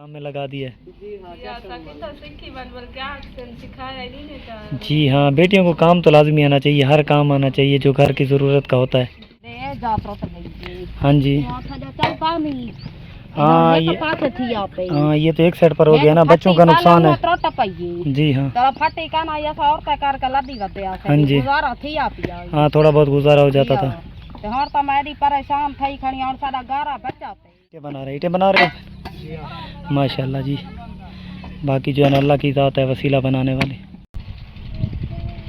काम में लगा दिया है। जी हाँ, जी हाँ, बेटियों को काम तो लाजमी आना चाहिए, हर काम आना चाहिए जो घर की ज़रूरत का होता है। हाँ जी। हाँ ये तो एक साइड पर हो गया ना, बच्चों का नुकसान है। जी हाँ। हाँ जी। हाँ थोड़ा बहुत गुजारा हो जाता था। परेशान थी खड़ी और सारा गारा बच्चा ईंटें बना रहे हैं माशाल्लाह जी। बाकी जो है ना अल्लाह की ज़ात है वसीला बनाने वाले।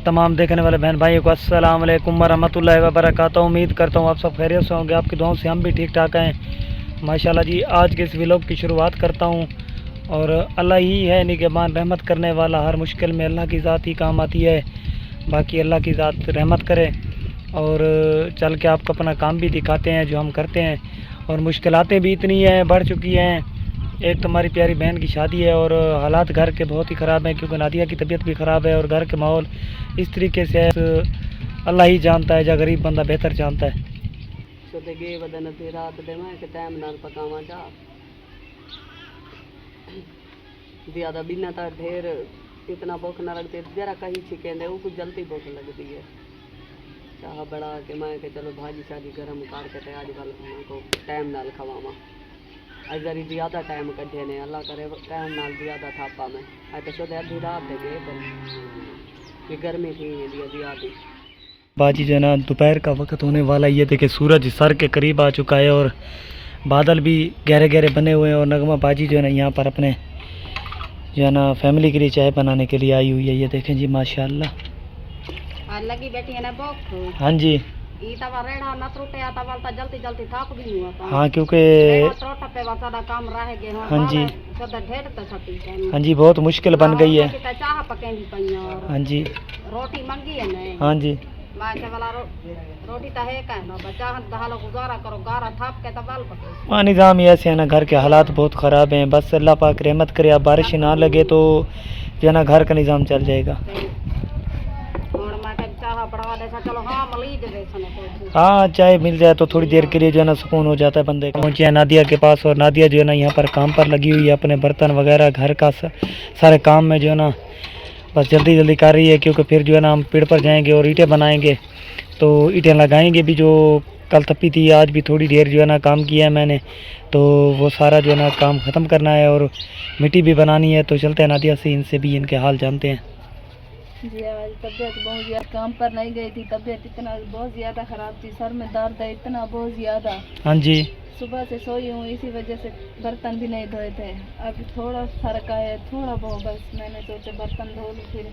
तमाम देखने वाले बहन भाइयों को अस्सलाम वालेकुम रहमतुल्लाहि व बरकातहू। उम्मीद करता हूँ आप सब खैरियत से होंगे, आपकी दुआओं से हम भी ठीक ठाक हैं माशाल्लाह जी। आज के इस व्लॉग की शुरुआत करता हूँ और अल्लाह ही है निगहबान, रहमत करने वाला। हर मुश्किल में अल्लाह की ज़ात ही काम आती है। बाकी अल्लाह की ज़ात रहमत करे और चल के आपको अपना काम भी दिखाते हैं जो हम करते हैं। और मुश्किलातें भी इतनी हैं, बढ़ चुकी हैं। एक तो हमारी प्यारी बहन की शादी है और हालात घर के बहुत ही ख़राब हैं क्योंकि नादिया की तबीयत भी ख़राब है और घर के माहौल इस तरीके से है, अल्लाह ही जानता है, या गरीब बंदा बेहतर जानता है। ज़्यादा बिना तो ढेर इतना भूख न लगती, जरा कहीं छिकेंदे वो कुछ जल्दी भूख लगती है। चाह बड़ा के मैं के चलो भाजी शाजी गर्म करके आज वाल को टाइम नाल खवावा। आज जरी ज़्यादा टाइम कढ़े ने, अल्लाह करे टाइम नाल ज़्यादा थापा में। आज तो शुद्ध आधी रात दे गए पर ये गर्मी थी ज़्यादा। बाजी जो है ना दोपहर का वक्त होने वाला, ये देखे सूरज सर के करीब आ चुका है और बादल भी गहरे गहरे बने हुए हैं। और नगमा बाजी जो है ना यहाँ पर अपने जो है ना फैमिली के लिए चाय बनाने के लिए आई हुई है। ये देखें जी माशाल्लाह। लगी बैठी है ना भूख। हाँ जी। हाँ क्योंकि हाँ जी, हाँ जी बहुत मुश्किल बन गई है। हाँ जी, रोटी मंगी है ना। हाँ जी, रोटी तो है गुजारा करो, गारा थाप के तबाल पके। हाँ निज़ाम ही ऐसे है ना, घर के हालात बहुत ख़राब हैं। बस अल्लाह पाक रहमत करे, अब बारिश ना लगे तो जो है ना घर का निज़ाम चल जाएगा। हाँ चाय मिल जाए तो थोड़ी देर के लिए जो है ना सुकून हो जाता है बंदे का। पहुँचे हैं नादिया के पास और नादिया जो है ना यहाँ पर काम पर लगी हुई है, अपने बर्तन वगैरह घर का सारे काम में जो है ना बस जल्दी जल्दी कर रही है। क्योंकि फिर जो है ना हम पेड़ पर जाएंगे और ईंटें बनाएंगे, तो ईंटें लगाएंगे भी। जो कल तपी थी आज भी थोड़ी देर जो है ना काम किया है मैंने, तो वो सारा जो है ना काम ख़त्म करना है और मिट्टी भी बनानी है। तो चलते हैं नादिया से, इनसे भी इनके हाल जानते हैं। जी आज तबीयत बहुत ज़्यादा, काम पर नहीं गई थी, तबीयत इतना बहुत ज़्यादा ख़राब थी, सर में दर्द है इतना बहुत ज़्यादा। हाँ जी। सुबह से सोई हूँ, इसी वजह से बर्तन भी नहीं धोए थे। अब थोड़ा फर्क आया, थोड़ा बहुत, बस मैंने सोचा बर्तन धो लूँ। फिर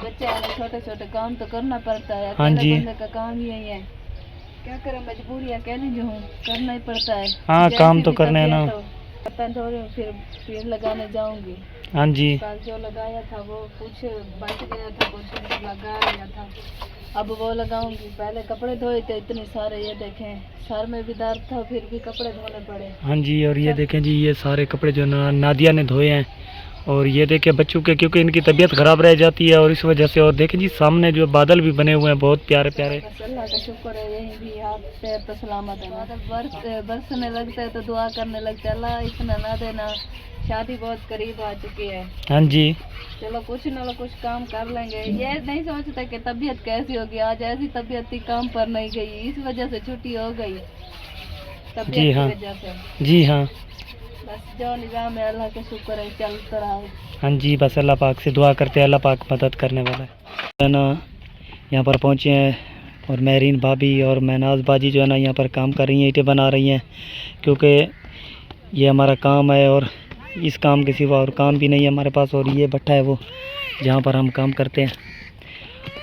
बच्चे आए, छोटे छोटे काम तो करना पड़ता है। हाँ जी। बंदे का काम ही यही है, क्या करें, मजबूरी अकेली जो हूँ, करना ही पड़ता है। हाँ काम तो करने है ना। बर्तन धो रही हूँ, फिर पेड़ लगाने जाऊँगी। हाँ जी। कल जो लगाया था वो कुछ बच गया था, कुछ लगा लिया था, अब वो लगाऊंगी। पहले कपड़े धोए थे इतने सारे, ये देखें सर में भी दर्द था, फिर भी कपड़े धोने पड़े। हाँ जी। और ये देखें जी ये सारे कपड़े जो नादिया ने धोए हैं। और ये देखें बच्चों के, क्योंकि इनकी तबीयत ख़राब रह जाती है और इस वजह से। और देखें जी सामने जो बादल भी बने हुए हैं बहुत प्यारे प्यारे। अल्लाह का शुक्र है, यही भी हाथ पैर तो सलामत है। बादल बरसने लगता है तो दुआ करने लगता है, अल्लाह इतना ना देना। शादी बहुत करीब आ चुकी है। हाँ जी। चलो कुछ न कुछ काम कर लेंगे। ये नहीं सोचते कि तबीयत कैसी होगी। आज ऐसी तबीयत थी, काम पर नहीं गई, इस वजह से छुट्टी हो गई तबीयत जी हाँ। की वजह से। जी हाँ। बस जो निज़ाम है अल्लाह का शुक्र है, चलता रहा है। हाँ जी बस अल्लाह पाक से दुआ करते हैं, अल्लाह पाक मदद करने वाला है ना। यहाँ पर पहुँचे हैं और महरीन भाभी और महनाज बाजी जो है ना यहाँ पर काम कर रही हैं, ईंटें बना रही हैं। क्योंकि ये हमारा काम है और इस काम के सिवा और काम भी नहीं है हमारे पास। और ये भट्ठा है वो जहाँ पर हम काम करते हैं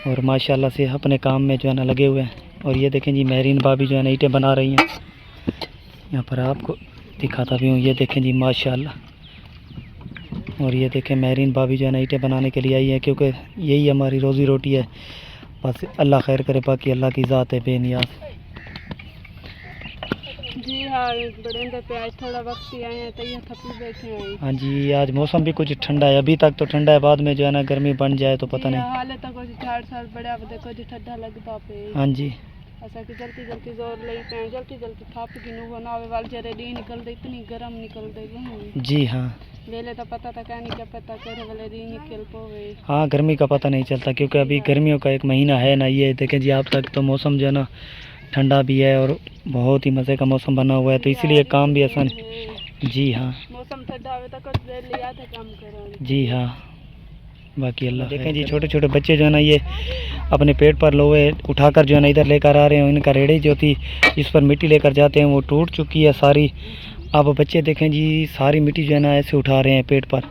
और माशाल्लाह से अपने काम में जो है ना लगे हुए हैं। और ये देखें जी महरीन भाभी जो है ना ईंटें बना रही हैं। यहाँ पर आपको दिखाता भी हूँ, ये देखें जी माशाल्लाह। और ये देखें महरीन भाभी जो है ना ईंटें बनाने के लिए आई है, क्योंकि यही हमारी रोज़ी रोटी है। बस अल्लाह खैर करे, बाकी अल्लाह की ज़ात है बेनियाज़। जी हाँ, बड़े पे आज थोड़ा वक्त ही आए हैं तो ये थपी बैठे हैं। हाँ जी आज मौसम भी कुछ ठंडा है, अभी तक तो ठंडा है, बाद में जो है ना गर्मी बन जाए तो पता नहीं। हाले तो कुछ 4 साल बड़ा देखो जी ठंडा लगता पे। हाँ जी। असांखे जल्दी जल्दी ज़ोर लई पे जल्दी जल्दी थाप की नु बनावे वाल जरे डी निकलदे इतनी गरम निकलदे जी हाँ। वेले तो पता था कहनी क्या पता करे वाले डी निकल पोवे। हाँ, गर्मी का पता नहीं चलता क्योंकि अभी गर्मियों का एक महीना है ना। ये देखें जी, आप तक तो मौसम जो है ना ठंडा भी है और बहुत ही मज़े का मौसम बना हुआ है, तो इसलिए काम भी आसान। जी हाँ। मौसम ठंडा हुए तो कुछ देर लिया था काम करा। जी हाँ, बाकी अल्लाह देखें जी, छोटे छोटे बच्चे जो है ना ये अपने पेट पर लोहे उठाकर जो है ना इधर लेकर आ रहे हैं। इनका रेड़ी जो थी इस पर मिट्टी लेकर जाते हैं वो टूट चुकी है सारी। अब बच्चे देखें जी सारी मिट्टी जो है ना ऐसे उठा रहे हैं पेट पर।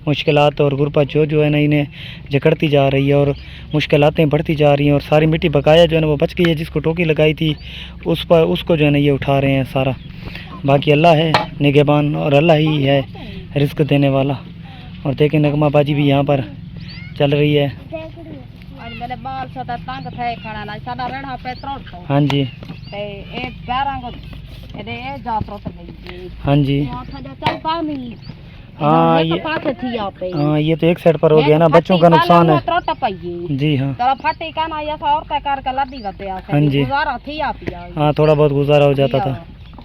मुश्किलात और गुर्बत जो है ना इन्हें जकड़ती जा रही है और मुश्किलातें बढ़ती जा रही हैं और सारी मिट्टी बकाया जो है ना वो बच गई है। जिसको टोकी लगाई थी उस पर उसको जो है ना ये उठा रहे हैं सारा। बाकी अल्लाह है निगहबान और अल्लाह ही है रिस्क देने वाला। और देखें नगमाबाजी भी यहाँ पर चल रही है। आज मेरे बाल सदा तंग थे खाना ना सदा रेड़ा पे त्रोड़। हाँ जी। ते एक पैरां को ए जा त्रोड़ गई। हाँ जी। चल पानी। हाँ ये तो एक साइड पर हो गया ना, बच्चों का नुकसान है। जी हाँ। फटी का ना ये और कर लद्दी वते आ। हाँ जी। गुजारा थी आ पिया। हाँ, थोड़ा बहुत गुजारा हो जाता था।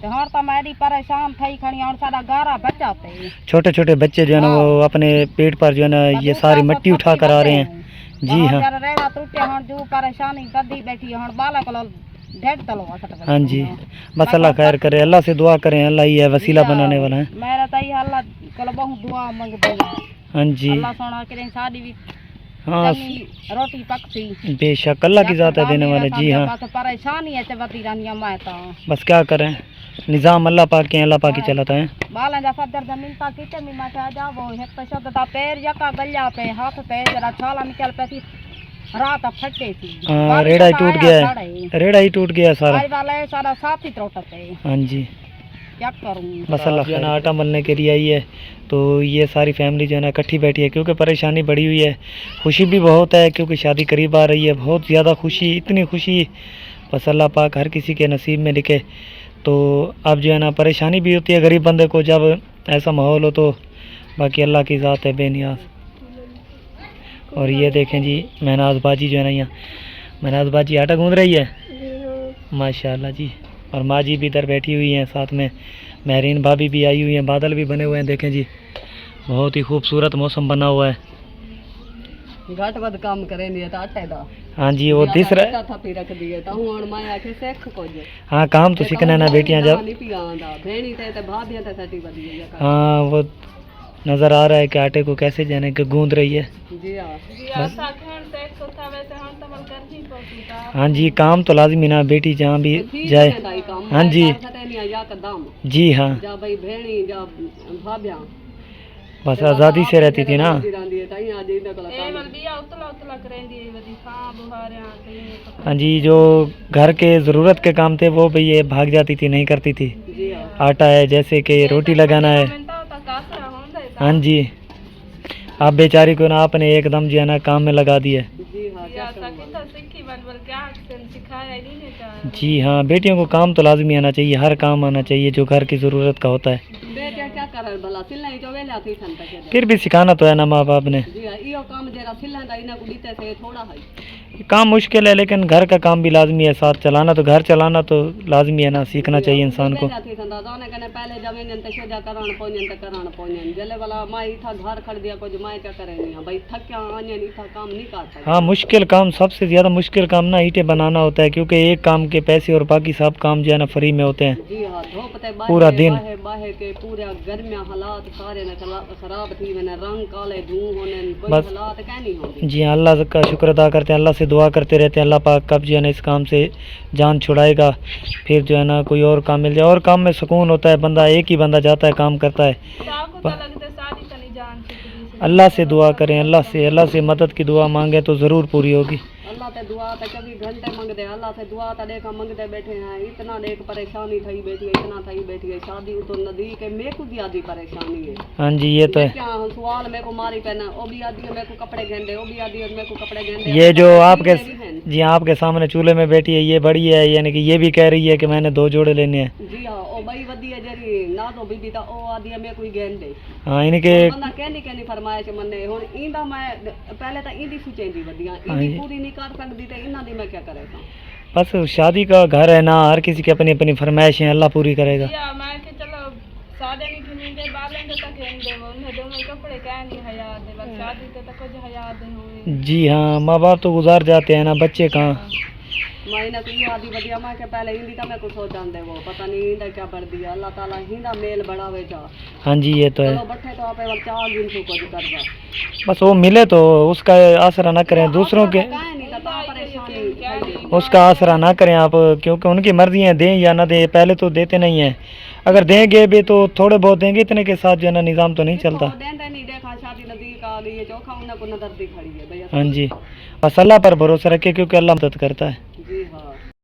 हर तो मेरी परेशान थई खड़ी और सारा गारा बचाते। छोटे छोटे बच्चे जो है ना वो अपने पेट पर जो है ना ये सारी मिट्टी उठा कर आ रहे हैं। जी हाँ। रेड़ा टूटे हण जो परेशानी कदी बैठी हण बालक लो ढेड तलो असट। हाँ जी, बस अल्लाह खैर करे, अल्लाह से दुआ करें, अल्लाह ही है वसीला बनाने वाला है। मेरा तो ये अल्लाह कल बहुत दुआ मांगती है। हाँ जी। अल्लाह सोना करे शादी भी। हाँ, रोटी पकती बेशक अल्लाह की ज़ात है देने वाले। जी हाँ। परेशानी है चबती रानिया मैं तो बस क्या करें, निज़ाम अल्लाह पाक के अल्लाह पाक ही चलाता है। बालन जा फदर जमीन ता किते मी मैं आ जावो एक तो शब्द ता पैर यका गल्या पे हाथ पे जरा छाला निकल पे थी रात फटे थी। हां, रेड़ा ही टूट गया है, रेड़ा ही टूट गया सारा। आज वाला सारा साथ ही त्रोटते। हां जी, क्या करूं। बस अल्लाह जो है ना आटा मलने के लिए आई है, तो ये सारी फैमिली जो है ना इकट्ठी बैठी है क्योंकि परेशानी बढ़ी हुई है। खुशी भी बहुत है क्योंकि शादी करीब आ रही है, बहुत ज़्यादा खुशी, इतनी खुशी बस अल्लाह पाक हर किसी के नसीब में लिखे। तो अब जो है ना परेशानी भी होती है गरीब बंदे को जब ऐसा माहौल हो, तो बाकी अल्लाह की ज़ात है बेनियाज। और ये देखें जी महनाज बाजी जो है ना, यहाँ महनाज बाजी आटा गूंद रही है माशाल्लाह जी। और माँ जी भी इधर बैठी हुई हैं, साथ में महरीन भाभी भी आई हुई हैं। बादल भी बने हुए हैं देखें जी, बहुत ही खूबसूरत मौसम बना हुआ है। घट वध काम करे नहीं तो आटे दा। हाँ जी, वो दिस रहा थपी रख दिए तो हुन मैं आखे सेख कुछ। हाँ, काम तो सीखना है ना बेटियां जब। नहीं पियांदा भेणी ते भाभियां ते सटी बदी है। हाँ, वो नज़र आ रहा है कि आटे को कैसे जाने के गूंद रही है। जी हाँ। हाँ जी, काम तो लाजमी ना बेटी जहाँ भी जाए। हाँ जी जी हाँ, बस आज़ादी से रहती थी ना। हाँ जी, जो घर के ज़रूरत के काम थे वो भी ये भाग जाती थी, नहीं करती थी। आटा है जैसे कि रोटी लगाना है। हाँ जी, आप बेचारी को ना आपने एकदम जो है ना काम में लगा दिया। जी हाँ, बेटियों को काम तो लाजमी आना चाहिए, हर काम आना चाहिए जो घर की ज़रूरत का होता है। फिर भी सिखाना तो है ना माँ बाप ने। काम मुश्किल है लेकिन घर का काम भी लाजमी है, साथ चलाना तो घर चलाना तो लाजमी है ना, सीखना चाहिए इंसान को। हाँ, मुश्किल काम, सबसे ज़्यादा मुश्किल काम ना ईंटें बनाना होता है क्योंकि एक काम के पैसे और बाकी सब काम जो है ना फ्री में होते हैं। पूरा दिन बस। जी हाँ, अल्लाह का शुक्र अदा करते हैं, अल्लाह से दुआ करते रहते हैं अल्लाह पाक कब जो है ना इस काम से जान छुड़ाएगा, फिर जो है ना कोई और काम मिल जाए। और काम में सुकून होता है, बंदा एक ही बंदा जाता है काम करता है। अल्लाह से दुआ करें, अल्लाह से मदद की दुआ मांगे तो ज़रूर पूरी होगी। अल्लाह से दुआ तो कभी घंटे मांगते, अल्लाह से दुआ तो देखा मांगते बैठे हैं। इतना देख परेशानी थई बैठी है, इतना थई बैठी है। शादी तो नदी के मेरे को ज्यादा परेशानी है। हाँ जी, ये तो है। क्या सवाल मेरे को मारी पहना, वो भी आदि है मेरे को कपड़े गंदे, वो भी आदि है मेरे को कपड़े गंदे। ये जो आपके जी आपके सामने चूल्हे में बैठी है ये बड़ी है, यानी कि ये भी कह रही है कि मैंने 2 जोड़े लेने हैं। जी हाँ, ओ भाई वदी है जरी ना तो बीबी ता ओ आदि है मेरे को गंदे। हाँ, इनके बंदा कहनी फरमाइश मन्ने हुन इंदा मैं पहले तो इंदी सोचेंदी वदियां इंदी पूरी नहीं कर सकदी ते इना दी मैं क्या करे। बस शादी का घर है ना, हर किसी की अपनी अपनी फरमाइश है, अल्लाह पूरी करेगा। या मैं कि चलो शादी नहीं थी दे बालें तो तक दे वो उन्हें दोनों कपड़े कह नहीं हया दे बस शादी तो कुछ हया दे हुई। जी हाँ, माँ बाप तो गुजार जाते हैं ना, बच्चे कहाँ। मैंने तो ये आदि बढ़िया मैं के पहले हिंदी का मैं कुछ सोचान दे वो पता नहीं हिंदा क्या बढ़ दिया अल्लाह ताला हिंदा मेल बढ़ावे जा। हाँ जी ये तो है। चलो बैठे तो आपे वल चार दिन से कुछ करवा बस वो मिले तो उसका आसरा ना करें, दूसरों के काहे नहीं तो परेशानी उसका आसरा ना करें आप, क्योंकि उनकी मर्जी है, दें या ना दें, पहले तो देते नहीं हैं। अगर देंगे भी तो थोड़े बहुत देंगे, इतने के साथ जो है ना निज़ाम तो नहीं चलता। देंदे नहीं देखा शादी नजदीक आ गई है चौखा उन्हें को नजर दी खड़ी है भैया। हाँ जी, बस अल्लाह पर भरोसा रखे क्योंकि अल्लाह मदद करता है।